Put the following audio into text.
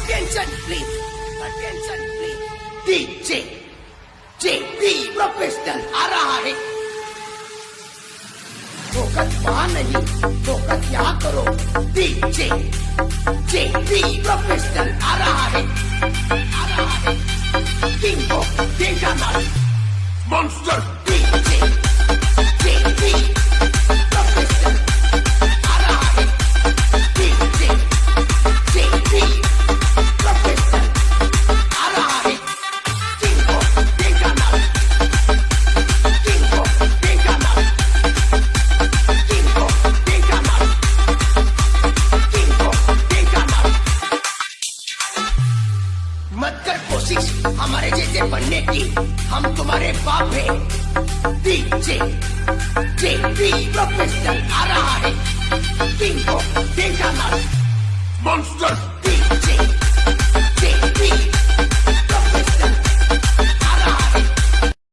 Attention please. Attention please. DJ JP professional आ रहा है। फोकस वहां नहीं, फोकस यहाँ करो। DJ JP प्रोफेशनल आ रहा है, आ रहा है। King of danger monster DJ JP professional आ रहा है। DJ JP प्रोफेशनल आ रहा है। King of danger king of danger king of danger king of danger. मत कर कोशिश हमारे जैसे बनने की, हम तुम्हारे बाप हैं। DJ JP प्रोफेशनल आ रहा है। King of danger monster